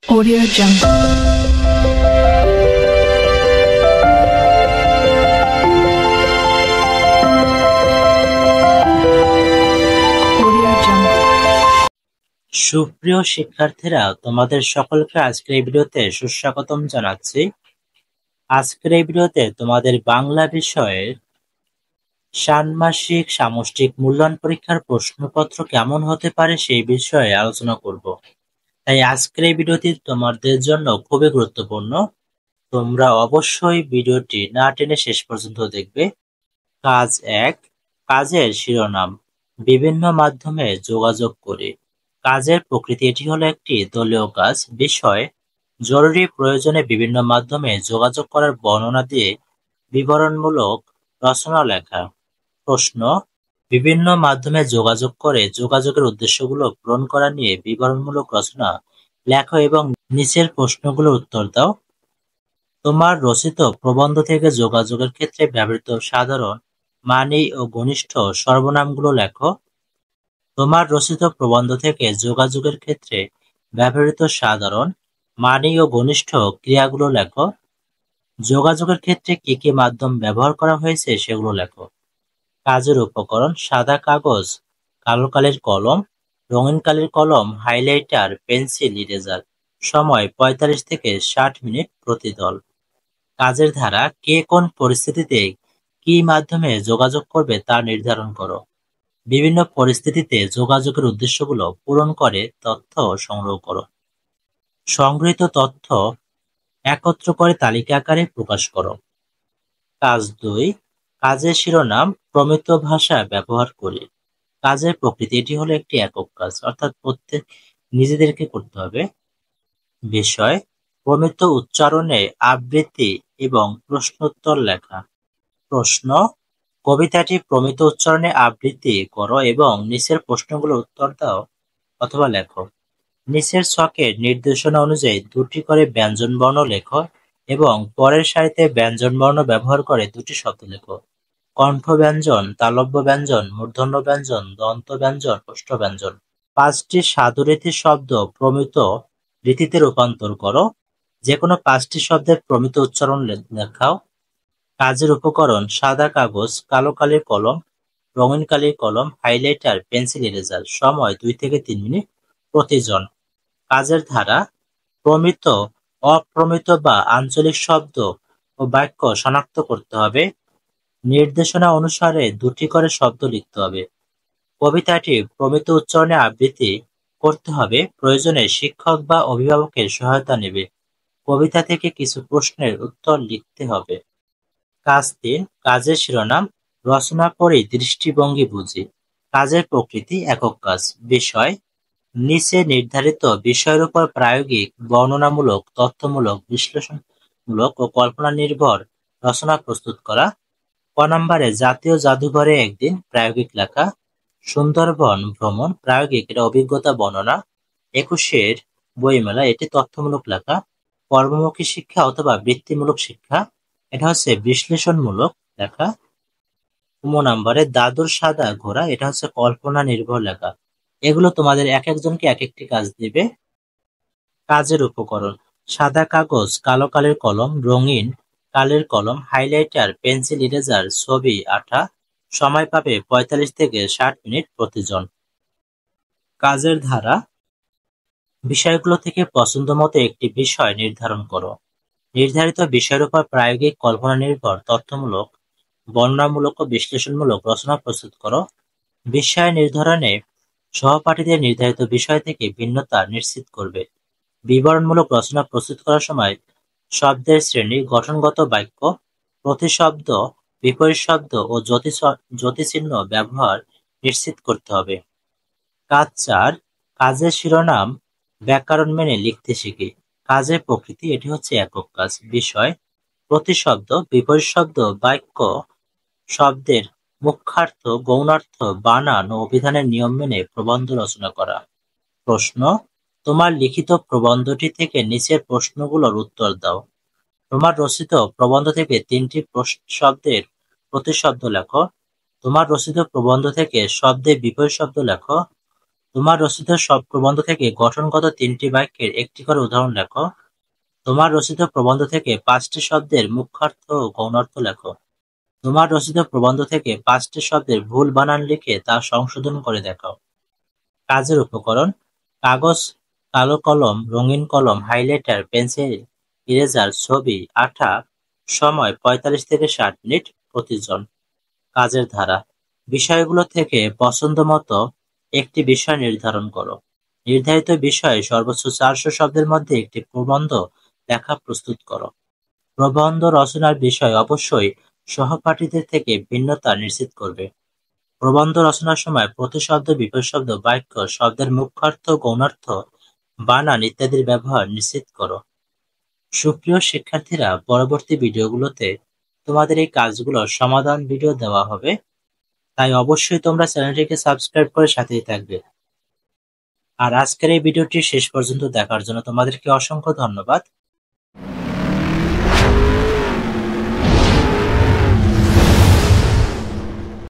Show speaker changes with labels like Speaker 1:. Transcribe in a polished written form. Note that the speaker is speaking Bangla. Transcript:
Speaker 1: Audio Jungle. Audio Jungle.
Speaker 2: সুপ্রিয় শিক্ষার্থীরা, তোমাদের সকলকে আজকের এই ভিডিওতে সুস্বাগতম জানাচ্ছি। আজকের এই ভিডিওতে তোমাদের বাংলা বিষয়ের ষান্মাসিক সামষ্টিক মূল্যায়ন পরীক্ষার প্রশ্নপত্র কেমন হতে পারে সেই বিষয়ে আলোচনা করব। তাই আজকের এই ভিডিওটি তোমাদের জন্য খুবই গুরুত্বপূর্ণ। তোমরা অবশ্যই ভিডিওটি না টেনে শেষ পর্যন্ত দেখবে। কাজ ১, কাজের শিরোনাম, বিভিন্ন মাধ্যমে যোগাযোগ করে। কাজের প্রকৃতি, এটি হলো একটি দলীয় কাজ। বিষয়, জরুরি প্রয়োজনে বিভিন্ন মাধ্যমে যোগাযোগ করার বর্ণনা দিয়ে বিবরণমূলক রচনা লেখা। প্রশ্ন, বিভিন্ন মাধ্যমে যোগাযোগ করে যোগাযোগের উদ্দেশ্যগুলো পূরণ করা নিয়ে বিবরণমূলক রচনা লেখো এবং নিচের প্রশ্নগুলোর উত্তর দাও। তোমার রচিত প্রবন্ধ থেকে যোগাযোগের ক্ষেত্রে ব্যবহৃত সাধারণ, মানী ও ঘনিষ্ঠ সর্বনামগুলো লেখো। তোমার রচিত প্রবন্ধ থেকে যোগাযোগের ক্ষেত্রে ব্যবহৃত সাধারণ, মানী ও ঘনিষ্ঠ ক্রিয়াগুলো লেখো। যোগাযোগের ক্ষেত্রে কি কি মাধ্যম ব্যবহার করা হয়েছে সেগুলো লেখো। কাজের উপকরণ, সাদা কাগজ, কালো কালির কলম, রঙিন কালির কলম, হাইলাইটার, পেন্সিল, ইরেজার। সময় 45 থেকে 60 মিনিট প্রতি দল। কাজের ধারা, কে কোন পরিস্থিতিতে কি মাধ্যমে যোগাযোগ করবে তা নির্ধারণ করো। বিভিন্ন পরিস্থিতিতে যোগাযোগের উদ্দেশ্যগুলো পূরণ করে তথ্য সংগ্রহ করো। সংগৃহীত তথ্য একত্র করে তালিকা আকারে প্রকাশ করো। কাজ ২, কাজের শিরোনাম, প্রমিত ভাষা ব্যবহার করে। কাজের প্রকৃতি, এটি হলো একটি একক কাজ, অর্থাৎ প্রত্যেক নিজেদেরকে করতে হবে। বিষয়, প্রমিত উচ্চারণে আবৃত্তি এবং প্রশ্নোত্তর লেখা। প্রশ্ন, কবিতাটি প্রমিত উচ্চারণে আবৃত্তি করো এবং নিচের প্রশ্নগুলোর উত্তর দাও অথবা লেখো। নিচের ছকের নির্দেশনা অনুযায়ী 2টি করে ব্যঞ্জনবর্ণ লেখো এবং পরের সারিতে ব্যঞ্জনবর্ণ ব্যবহার করে 2টি শব্দ লেখো। কণ্ঠ ব্যঞ্জন, তালব্য ব্যঞ্জন, মূর্ধন্য ব্যঞ্জন, দন্ত ব্যঞ্জন, ওষ্ঠ ব্যঞ্জন। 5টি সাধুরীতি শব্দ প্রমিত রীতিতে রূপান্তর করো। যে কোনো 5টি শব্দের প্রমিত উচ্চারণ লেখাও। কাজের উপকরণ, সাদা কাগজ, কালো কালির কলম, রঙিন কালির কলম, হাইলাইটার, পেন্সিল, ইরেজার। সময় 2 থেকে 3 মিনিট প্রতিজন। কাজের ধারা, প্রমিত, অপ্রমিত বা আঞ্চলিক শব্দ ও বাক্য শনাক্ত করতে হবে। নির্দেশনা অনুসারে 2টি করে শব্দ লিখতে হবে। কবিতাটি প্রমিত উচ্চারণে আবৃত্তি করতে হবে। প্রয়োজনে শিক্ষক বা অভিভাবকের সহায়তা নেবে। কবিতা থেকে কিছু প্রশ্নের উত্তর লিখতে হবে। কাজ ৩, কাজের শিরোনাম, রচনা করেই দৃষ্টিভঙ্গি বুঝি। কাজের প্রকৃতি, একক কাজ। বিষয়, নিচে নির্ধারিত বিষয়ের উপর প্রায়োগিক, বর্ণনামূলক, তথ্যমূলক, বিশ্লেষণমূলক ও কল্পনা নির্ভর রচনা প্রস্তুত করা। ক নম্বরে, জাতীয় জাদুঘরে একদিন, প্রায়োগিক লেখা। সুন্দরবন ভ্রমণ, প্রায়োগিক, এটা অভিজ্ঞতা বর্ণনা। 21-এর বইমেলা, এটি তথ্যমূলক লেখা। কর্মমুখী শিক্ষা অথবা বৃত্তিমূলক শিক্ষা, এটা হচ্ছে বিশ্লেষণমূলক লেখা। 9 নম্বরে, দাদুর সাদা ঘোড়া, এটা হচ্ছে কল্পনা নির্ভর লেখা। এগুলো তোমাদের এক একজনকে এক একটি কাজ দিবে। কাজের উপকরণ, সাদা কাগজ, কালো কালির কলম, রঙিন কালির কলম, হাইলাইটার, পেন্সিল, ইরেজার, ছবি, আঠা। সময় পাবে 45 থেকে 60 মিনিট প্রতিজন। কাজের ধারা, বিষয়গুলো থেকে পছন্দমতো একটি বিষয় নির্ধারণ করো। নির্ধারিত বিষয়ের উপর প্রায়োগিক, কল্পনা নির্ভর, তথ্যমূলক, বর্ণনামূলক ও বিশ্লেষণমূলক রচনা প্রস্তুত করো। বিষয় নির্ধারণে সহপাঠীদের নির্ধারিত বিষয় থেকে ভিন্নতা নিশ্চিত করবে। বিবরণমূলক রচনা প্রস্তুত করার সময় শব্দের শ্রেণী, গঠনগত বাক্য, প্রতিশব্দ, বিপরীত শব্দ ও যতিচিহ্ন ব্যবহার নিশ্চিত করতে হবে। কাজ ৪, কাজের শিরোনাম, ব্যাকরণ মেনে লিখতে শিখি। কাজের প্রকৃতি, এটি হচ্ছে একক কাজ। বিষয়, প্রতিশব্দ, বিপরীত শব্দ, বাক্য, শব্দের মুখ্যার্থ, গৌণার্থ, বানান ও অভিধানের নিয়ম মেনে প্রবন্ধ রচনা করা। প্রশ্ন, তোমার লিখিত প্রবন্ধটি থেকে নিচের প্রশ্নগুলোর উত্তর দাও। তোমার রচিত প্রবন্ধ থেকে 3টি শব্দের প্রতিশব্দ লেখো। তোমার রচিত প্রবন্ধ থেকে শব্দের বিপরীত শব্দ লেখো। তোমার রচিত সব প্রবন্ধ থেকে গঠনগত 3টি বাক্যের একটি করে উদাহরণ লেখো। তোমার রচিত প্রবন্ধ থেকে 5টি শব্দের মুখ্যার্থ ও গৌণার্থ লেখো। তোমার রচিত প্রবন্ধ থেকে 5টি শব্দের ভুল বানান লিখে তা সংশোধন করে দেখাও। কাজের উপকরণ: কাগজ, কালো কলম, রঙিন কলম, হাইলাইটার, পেন্সিল, ইরেজার, ছবি, আঠা। সময় 45 থেকে 60 মিনিট প্রতিজন। কাজের ধারা: বিষয়গুলো থেকে পছন্দমতো একটি বিষয় নির্ধারণ করো। নির্ধারিত বিষয়ে সর্বোচ্চ 400 শব্দের মধ্যে একটি প্রবন্ধ লেখা প্রস্তুত করো। প্রবন্ধ রচনার বিষয় অবশ্যই সহপাঠীদের থেকে ভিন্নতা নিশ্চিত করবে। প্রবন্ধ রচনার সময় প্রতিশব্দ, বিপরীত বাক্য, শব্দের মুখ্যার্থ, গৌণার্থ, বানান ইত্যাদির ব্যবহার নিশ্চিত করো। সুপ্রিয় শিক্ষার্থীরা, পরবর্তী ভিডিওগুলোতে তোমাদের এই কাজগুলোর সমাধান ভিডিও দেওয়া হবে, তাই অবশ্যই তোমরা চ্যানেলটিকে সাবস্ক্রাইব করে সাথেই থাকবে। আর আজকের এই ভিডিওটি শেষ পর্যন্ত দেখার জন্য তোমাদেরকে অসংখ্য ধন্যবাদ।